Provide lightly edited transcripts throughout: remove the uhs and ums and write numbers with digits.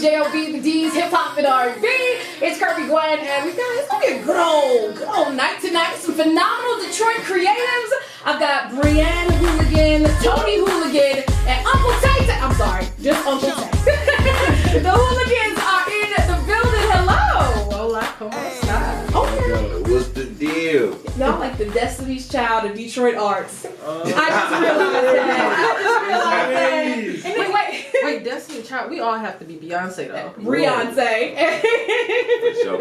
J.O.B. the D's, hip hop and R&B. It's Kirby Gwen, and it's gonna be a good old night tonight. Some phenomenal Detroit creatives. I've got Brianne Whlgns, Tony Whlgns, and Uncle Tay. I'm sorry, just Uncle Tay. The Whlgns are in the building. Hello. Hola, ¿cómo estás? Okay. What's the deal? Y'all like the Destiny's Child of Detroit arts. I just realized that. And then Wait, Destiny's Child. We all have to be Beyonce though. Beyonce. For sure.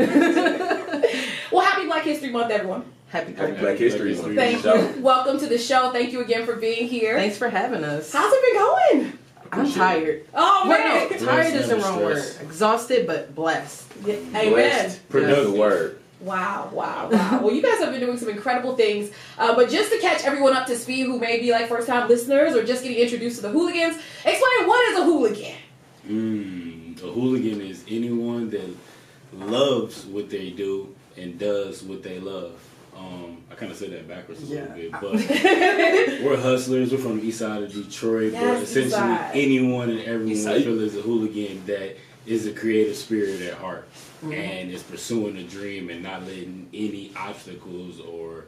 Well, happy Black History Month, everyone. Happy Black History Month. Thank you. Welcome to the show. Thank you again for being here. Thanks for having us. How's it been going? I'm tired. Oh, man. Wait, no, tired is the wrong word. Exhausted, but blessed. Yeah. Amen. That's the word. Wow. Well, you guys have been doing some incredible things. But just to catch everyone up to speed who may be like first-time listeners or just getting introduced to the Whlgns, explain what is a hooligan? A hooligan is anyone that loves what they do and does what they love. I kind of said that backwards a little bit, but we're hustlers. We're from the east side of Detroit, but essentially anyone and everyone I feel is a hooligan that is a creative spirit at heart and is pursuing a dream and not letting any obstacles or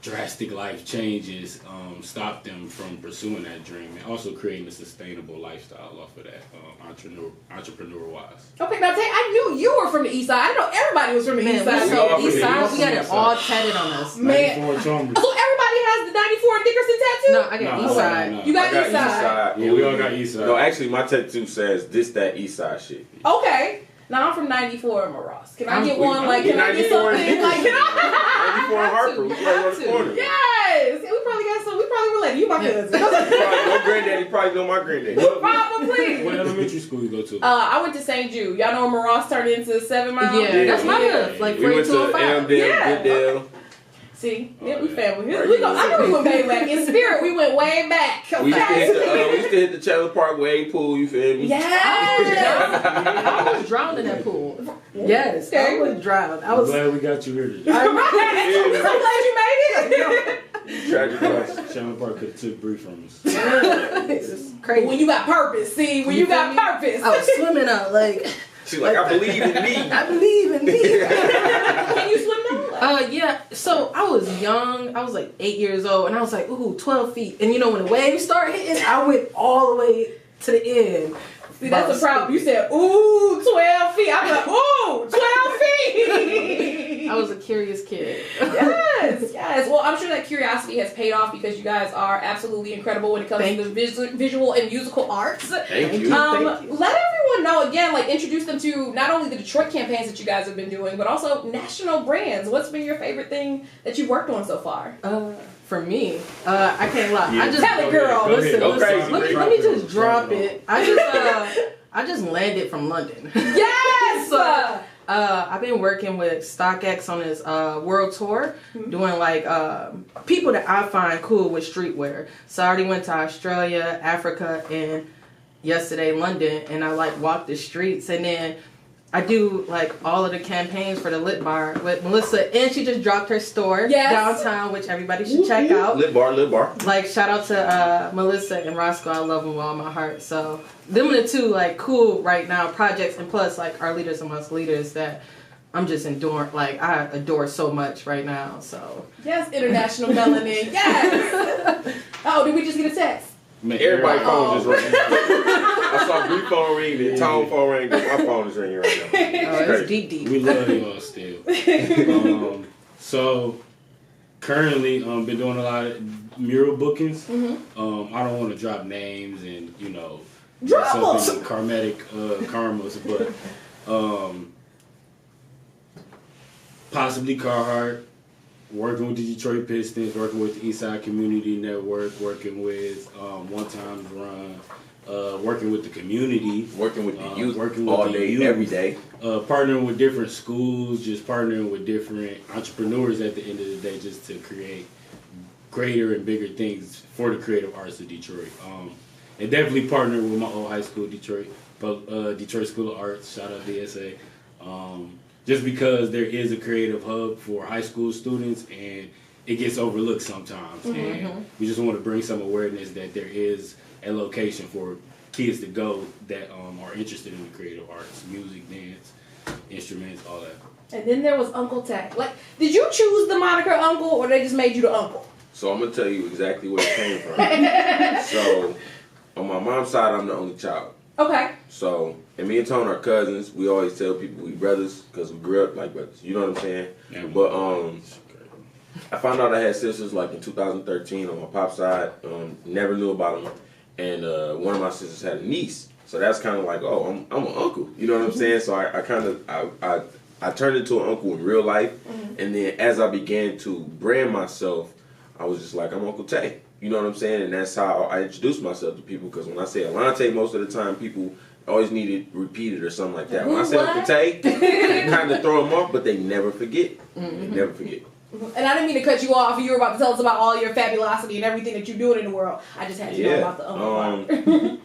drastic life changes stop them from pursuing that dream, and also creating a sustainable lifestyle off of that, entrepreneur wise. Okay, now I knew you were from the east side. I know everybody was from the east side. So east side, we got it all tatted on us. Man. So everybody has the 94 Dickerson tattoo? No, I got east side. No. You got east side? Yeah, we all got east side. No, actually, my tattoo says this, that east side shit. Okay. Now I'm from 94 in Ross. Can I get one? Like, can I get something? Like, can I? 94 in Harper. We right on the corner. Yes. We probably got some. We probably related. You my cousin. Your granddaddy probably know my granddaddy. Probably. What elementary school you go to? I went to St. Jude. Y'all know where Ross turned into 7 Mile? Yeah, that's my hood. Like we went to 4205. Amdale, Goodale. See, we family. I know we went way back. In spirit, we went way back. Okay? We used to hit the Chandler Park wave pool, you feel me? Yes. I almost drowned in that pool. Yes, I almost drowned. I'm glad we got you here today. I'm so glad you made it. Tragic loss. Chandler Park could have took Bree from us. It's crazy. When you got purpose, when you got purpose. I was swimming out like. She's like, I believe in me. I believe in me. Can you swim now? Yeah. So I was young. I was like 8 years old, and I was like, ooh, 12 feet. And you know when the waves start hitting, I went all the way to the end. See, that's the problem. You said, ooh, 12 feet. I'm like, ooh, 12 feet. I was a curious kid. Yes. Well, I'm sure that curiosity has paid off because you guys are absolutely incredible when it comes to the visual and musical arts. Thank you. Let everyone know, again, like introduce them to not only the Detroit campaigns that you guys have been doing, but also national brands. What's been your favorite thing that you've worked on so far? For me, I can't lie. Yeah. I just Tell it, girl. Listen, Go crazy. let me just drop it. I just landed from London. Yes. So, I've been working with StockX on this world tour, doing like people that I find cool with streetwear. So I already went to Australia, Africa, and yesterday London, and I like walked the streets, and then I do like all of the campaigns for the Lit Bar with Melissa, and she just dropped her store downtown, which everybody should check out. Lit Bar. Like shout out to Melissa and Roscoe, I love them with all my heart. So them are the two like cool right now projects, and plus like our leaders amongst leaders that I'm just adoring. Like I adore so much right now. So yes, international melanin. Yes. Oh, did we just get a text? Everybody's phone just ringing. I saw Bree phone ring, then Tom phone ring. My phone is ringing right now. it's deep. We love y'all still. So currently, been doing a lot of mural bookings. I don't want to drop names and something karmatic karmas, but possibly Carhartt. Working with the Detroit Pistons, working with the Eastside Community Network, working with One Times Run, working with the community, working with the youth, working with all the day, youth, every day, partnering with different schools, just partnering with different entrepreneurs at the end of the day, just to create greater and bigger things for the creative arts of Detroit. And definitely partnering with my old high school, Detroit School of Arts. Shout out DSA. Just because there is a creative hub for high school students, and it gets overlooked sometimes. And we just want to bring some awareness that there is a location for kids to go that are interested in the creative arts, music, dance, instruments, all that. And then there was Uncle Tay. Like, did you choose the moniker Uncle, or they just made you the uncle? So I'm gonna tell you exactly where it came from. So on my mom's side, I'm the only child. Okay. So, and me and Tone are cousins. We always tell people we brothers because we grew up like brothers. You know what I'm saying? Yeah. But I found out I had sisters like in 2013 on my pop's side. Never knew about them. And one of my sisters had a niece. So that's kind of like, oh, I'm an uncle. You know what I'm saying? So I turned into an uncle in real life. Mm-hmm. And then as I began to brand myself, I was just like, I'm Uncle Tay. You know what I'm saying? And that's how I introduce myself to people. Because when I say Alante, most of the time people always need it repeated or something like that. When I say Uncle Tay, it kind of throw them off, but they never forget. Mm-hmm. They never forget. And I didn't mean to cut you off. You were about to tell us about all your fabulosity and everything that you're doing in the world. I just had to know about the uncle.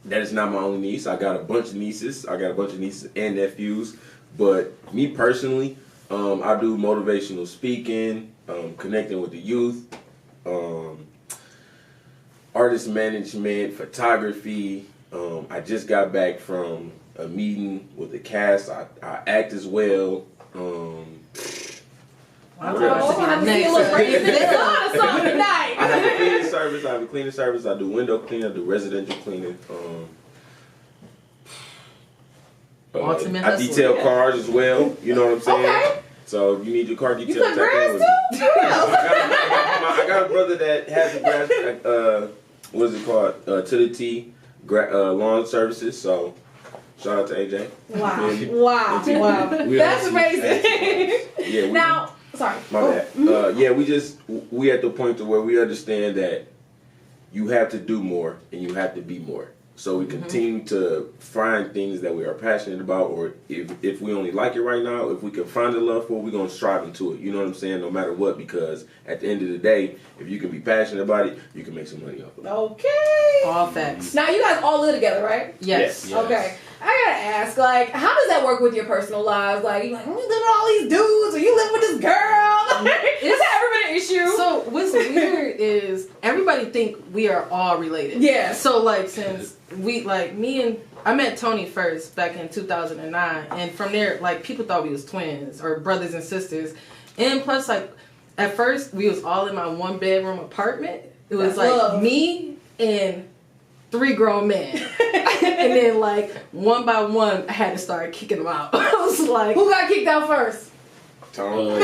That is not my only niece. I got a bunch of nieces. I got a bunch of nieces and nephews. But me personally, I do motivational speaking, connecting with the youth, artist management, photography. I just got back from a meeting with the cast. I act as well. I have a cleaning service. I have a cleaning service. I do window cleaning. I do residential cleaning. I detail cars as well. You know what I'm saying? Okay. So if you need your car detailed. You cut grass too? I got a brother that has a grass. What is it called? To the T lawn services. So shout out to AJ. Wow. That's amazing. Yeah. Now. Sorry. My bad. Mm-hmm. We at the point to where we understand that you have to do more and you have to be more. So we continue to find things that we are passionate about, or if we only like it right now, if we can find the love for it, we're going to strive into it. You know what I'm saying? No matter what, because at the end of the day, if you can be passionate about it, you can make some money off of it. Okay. All facts. Now, you guys all live together, right? Yes. Okay. I gotta ask, like, how does that work with your personal lives? Like, you like, we live with all these dudes, or you live with this girl? Has that ever been an issue? So what's weird is everybody think we are all related. Yeah. So like since I met Tony first back in 2009, and from there like people thought we was twins or brothers and sisters, and plus like at first we was all in my 1-bedroom apartment. It was me and 3 grown men. And then like one by one I had to start kicking them out. I was like, who got kicked out first? Tone.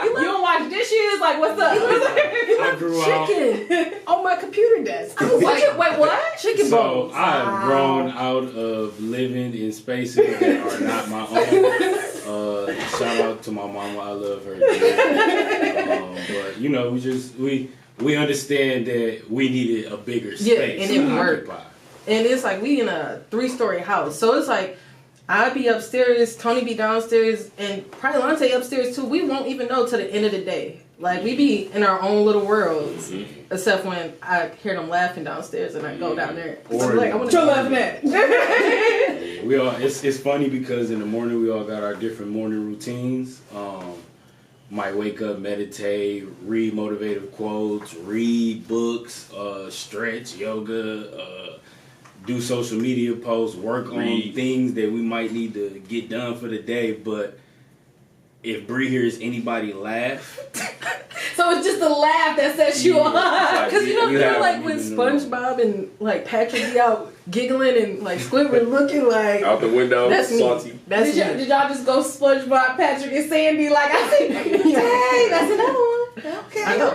You don't wash dishes? Like, what's up? I grew up chicken on my computer desk. I was like, wait, what? Chicken bones. So I've grown out of living in spaces that are not my own. Shout out to my mama. I love her. But you know, we understand that we needed a bigger space. Yeah, and it worked. And it's like we in a 3-story house, so it's like I'd be upstairs, Tony be downstairs, and probably Lante upstairs too. We won't even know till the end of the day. Like we be in our own little worlds, except when I hear them laughing downstairs and I go down there. So I'm like, I want to laughing at. We all. It's funny because in the morning we all got our different morning routines. Might wake up, meditate, read motivative quotes, read books, stretch, yoga, do social media posts, work on things that we might need to get done for the day. But if Bree hears anybody laugh, so it's just the laugh that sets you on. Because you know like when SpongeBob and like Patrick be out giggling and like Squidward looking like out the window, that's salty. Me. That's did y'all just go SpongeBob, Patrick, and Sandy? Like I see, hey, that's another one. Okay, I know.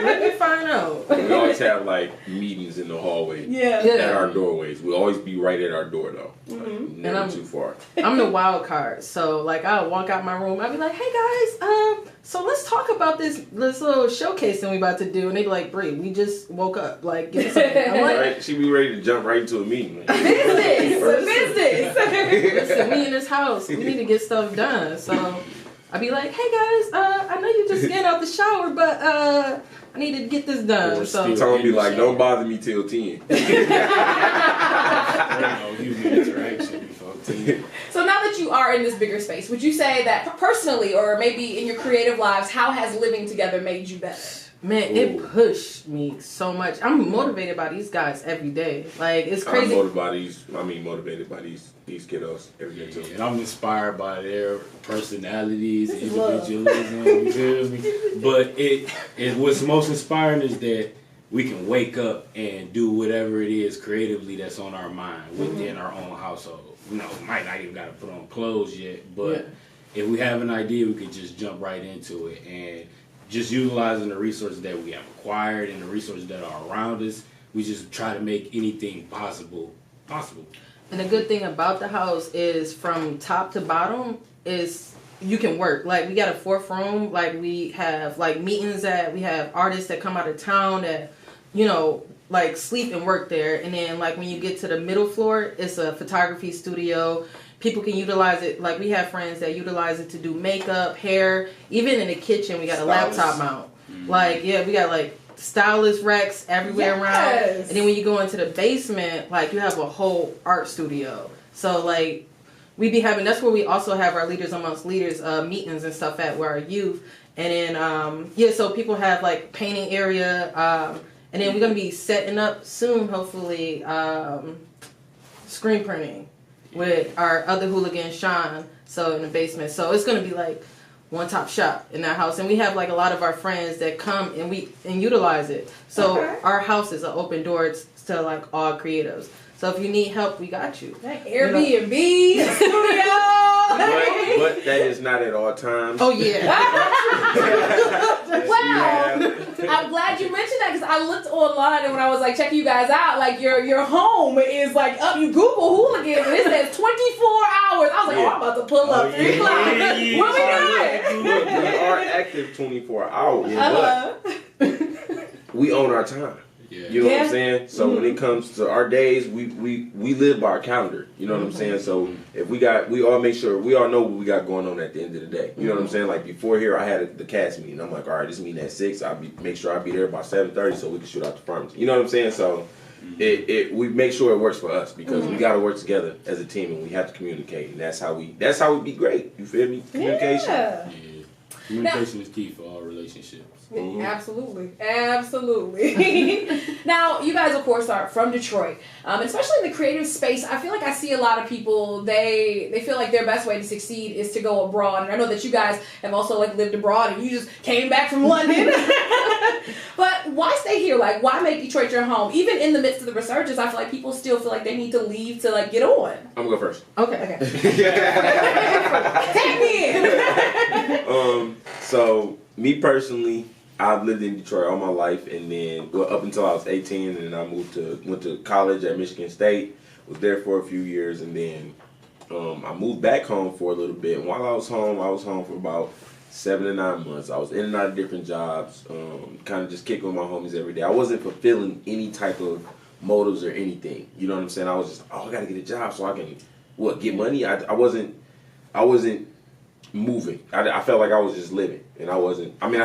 Let me find out. We always have like meetings in the hallway. At our doorways. We always be right at our door though. Never too far. I'm the wild card, so like I'll walk out my room. I'll be like, "Hey guys, so let's talk about this little showcasing we about to do." And they be like, "Bree, we just woke up. Like, give us something." I'm like, right? She be ready to jump right into a meeting. Like, business. Listen, we in this house. We need to get stuff done. So I'd be like, "Hey guys, I know you just getting out the shower, but I need to get this done." So Tony be like, "Don't bother me till 10." Human interaction before 10. So now that you are in this bigger space, would you say that personally, or maybe in your creative lives, how has living together made you better? Man, it pushed me so much. I'm motivated by these guys every day. Like, it's crazy. I'm motivated by these kiddos every day too. And I'm inspired by their personalities, individualism, you feel me? But what's most inspiring is that we can wake up and do whatever it is creatively that's on our mind within our own household. You know, we might not even got to put on clothes yet, but if we have an idea, we can just jump right into it. And just utilizing the resources that we have acquired and the resources that are around us, we just try to make anything possible. And the good thing about the house is from top to bottom is you can work. Like, we got a 4th room. Like, we have like meetings we have artists that come out of town that, you know, like sleep and work there. And then like when you get to the middle floor, it's a photography studio. People can utilize it. Like, we have friends that utilize it to do makeup, hair. Even in the kitchen, we got a laptop mount. Like, we got like stylist racks everywhere around. And then when you go into the basement, like, you have a whole art studio. So like, we be having, that's where we also have our Leaders Amongst Leaders meetings and stuff at, where our youth. And then, so people have like painting area. And then we're going to be setting up soon, hopefully, screen printing with our other hooligan, Sean, so in the basement. So it's going to be like one-top shop in that house. And we have like a lot of our friends that come and utilize it. So our house is an open door to like all creatives. So if you need help, we got you. Airbnb, studio. But that is not at all times. Oh, yeah. Wow. I'm glad you mentioned that, because I looked online and when I was like checking you guys out, like your home is like up. You Google hooligans and it says 24 hours. I was like, I'm about to pull up 3 o'clock. What we doing? We are active 24 hours. But we own our time. You know what I'm saying? So when it comes to our days, we live by our calendar. You know what I'm saying? So if we all know what we got going on at the end of the day. You know what I'm saying? Like, before here, I had the cast meeting. I'm like, all right, this meeting at 6. Make sure I be there by 7:30 so we can shoot out the pharmacy. You know what I'm saying? So we make sure it works for us, because we got to work together as a team, and we have to communicate, and that's how we be great. You feel me? Communication. Yeah. Communication is key for all relationships. Absolutely. Now, you guys, of course, are from Detroit, especially in the creative space. I feel like I see a lot of people, they feel like their best way to succeed is to go abroad. And I know that you guys have also like lived abroad, and you just came back from London. But why stay here? Like, why make Detroit your home? Even in the midst of the resurgence, I feel like people still feel like they need to leave to like get on. I'm gonna go first. Okay. Take me in. So me personally, I've lived in Detroit all my life, and then up until I was 18, and then I went to college at Michigan State. Was there for a few years, and then I moved back home for a little bit. And while I was home for about 7 to 9 months. I was in and out of different jobs, kind of just kicking with my homies every day. I wasn't fulfilling any type of motives or anything. You know what I'm saying? I was just, I gotta get a job so I can get money. I wasn't moving. I felt like I was just living, and I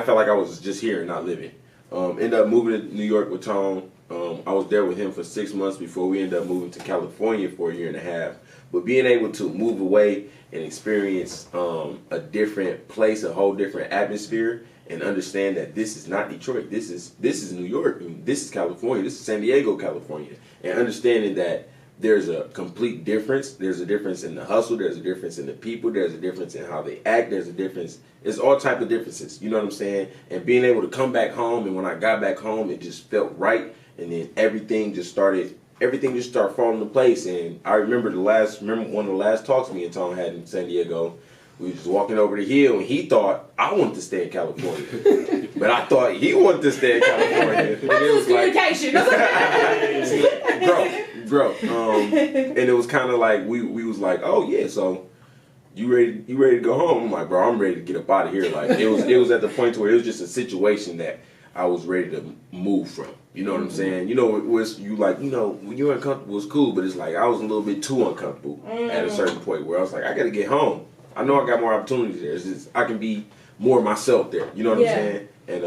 felt like I was just here and not living. Ended up moving to New York with Tone. I was there with him for 6 months before we ended up moving to California for a year and a half. But being able to move away and experience a different place, a whole different atmosphere, and understand that this is not Detroit, this is New York, and this is California, this is San Diego, California, and understanding that there's a complete difference. There's a difference in the hustle. There's a difference in the people. There's a difference in how they act. There's a difference. It's all type of differences. You know what I'm saying? And being able to come back home, and when I got back home, it just felt right. And then everything just started falling into place. And I remember one of the last talks me and Tom had in San Diego. We were just walking over the hill, and he thought I wanted to stay in California, but I thought he wanted to stay in California. And it was communication. Bro. And it was kind of like we was like, oh yeah, so you ready to go home? I'm like, bro, I'm ready to get up out of here. Like it was at the point where it was just a situation that I was ready to move from. You know what I'm saying? You know, it was when you're uncomfortable, it's cool, but it's like I was a little bit too uncomfortable at a certain point where I was like, I gotta get home. I know I got more opportunities there. It's just I can be more myself there. You know what I'm saying? And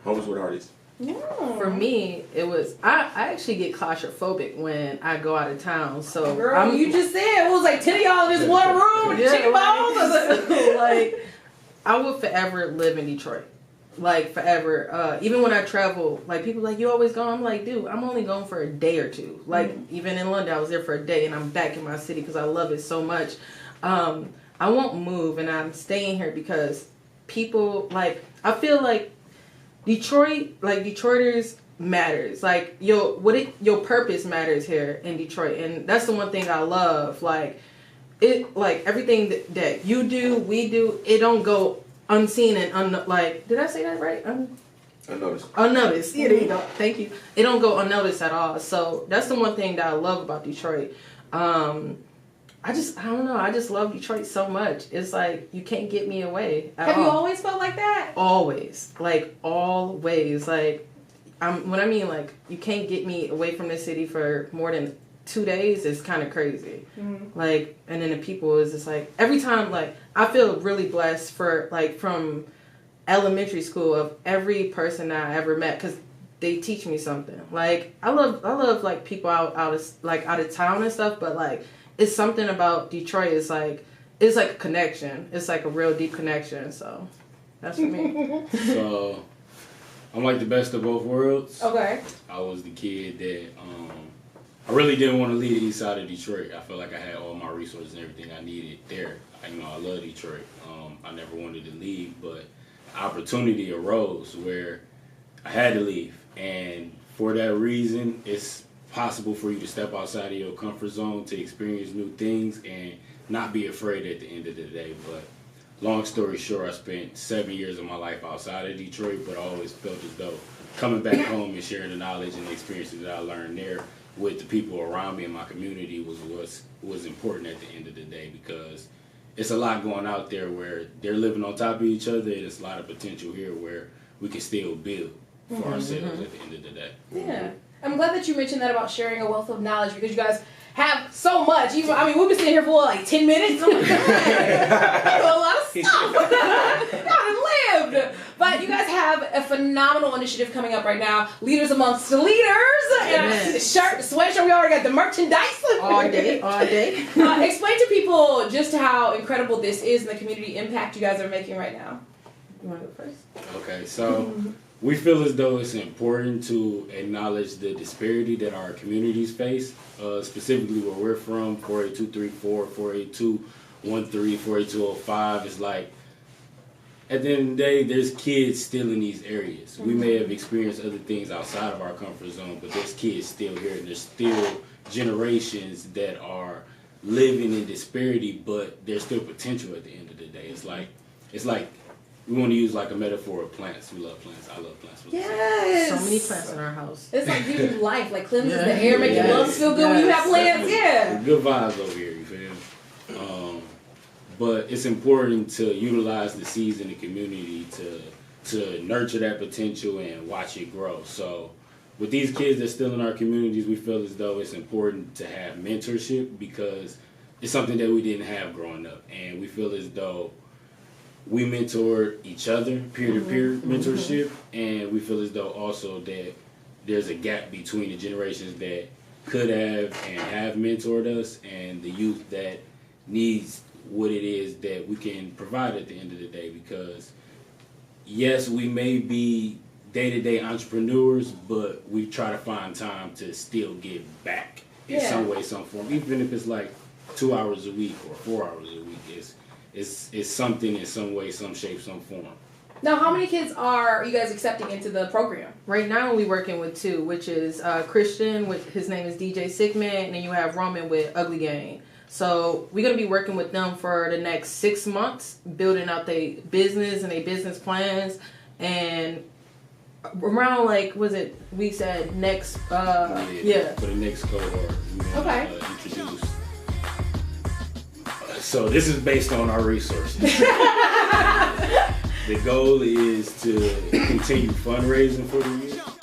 home is where the heart is. Yeah. For me, it was I actually get claustrophobic when I go out of town. So girl, you just said it was like 10 of y'all in this one room with chicken bones. Like I would forever live in Detroit. like forever. Even when I travel, like people like, you always gone? I'm like, dude, I'm only gone for a day or two. Like even in London, I was there for a day and I'm back in my city because I love it so much. I won't move and I'm staying here because people, like, I feel like Detroiters matters. Like your purpose matters here in Detroit, and that's the one thing I love. Like it, like everything that you do, we do, it don't go unseen and like. Did I say that right? Unnoticed. Unnoticed. Yeah, there you go. Thank you. It don't go unnoticed at all. So that's the one thing that I love about Detroit. I don't know. I just love Detroit so much. It's like you can't get me away at all. Have you always felt like that? Always. Like always. Like when I mean like you can't get me away from this city for more than 2 days, it's kind of crazy. Like, and then the people is just like every time, like I feel really blessed for like from elementary school of every person that I ever met because they teach me something. Like I love like people out of town and stuff, but like it's something about Detroit. It's like a connection. It's like a real deep connection. So that's for me. So I'm like the best of both worlds. Okay. I was the kid that I really didn't want to leave the east side of Detroit. I felt like I had all my resources and everything I needed there. I love Detroit. I never wanted to leave, but opportunity arose where I had to leave, and for that reason, it's possible for you to step outside of your comfort zone to experience new things and not be afraid at the end of the day. But long story short, I spent 7 years of my life outside of Detroit, but I always felt as though coming back home and sharing the knowledge and the experiences that I learned there with the people around me in my community was important at the end of the day, because it's a lot going out there where they're living on top of each other, and there's a lot of potential here where we can still build for ourselves at the end of the day. Yeah. I'm glad that you mentioned that about sharing a wealth of knowledge, because you guys have so much. We've been sitting here for like 10 minutes. I'm like, you know a lot of stuff. Y'all lived. But you guys have a phenomenal initiative coming up right now. Leaders amongst the leaders. And I see the shirt, the sweatshirt. We already got the merchandise. All day. Explain to people just how incredible this is and the community impact you guys are making right now. You want to go first? Okay, so we feel as though it's important to acknowledge the disparity that our communities face, specifically where we're from, 48234, 48213, 48205. It's like, at the end of the day, there's kids still in these areas. We may have experienced other things outside of our comfort zone, but there's kids still here, and there's still generations that are living in disparity, but there's still potential at the end of the day. It's like we want to use like a metaphor of plants. We love plants. I love plants. Yes. So many plants in our house. It's like giving life, like cleanses the air, make your lungs feel good when you have plants. Yeah. Good vibes over here, you feel? But it's important to utilize the seeds in the community to nurture that potential and watch it grow. So with these kids that's still in our communities, we feel as though it's important to have mentorship, because it's something that we didn't have growing up. And we feel as though we mentor each other, peer-to-peer mentorship, and we feel as though also that there's a gap between the generations that could have and have mentored us and the youth that needs what it is that we can provide at the end of the day. Because yes, we may be day-to-day entrepreneurs, but we try to find time to still give back in some way, some form, even if it's like 2 hours a week or 4 hours a week. It's something in some way, some shape, some form. Now, how many kids are you guys accepting into the program? Right now, we're working with 2, which is Christian, his name is DJ Sickman, and then you have Roman with Whlgns. So we're going to be working with them for the next 6 months, building out their business and their business plans. And around, like, we said next, For the next cohort, we want to introduce. So this is based on our resources. The goal is to continue fundraising for the youth.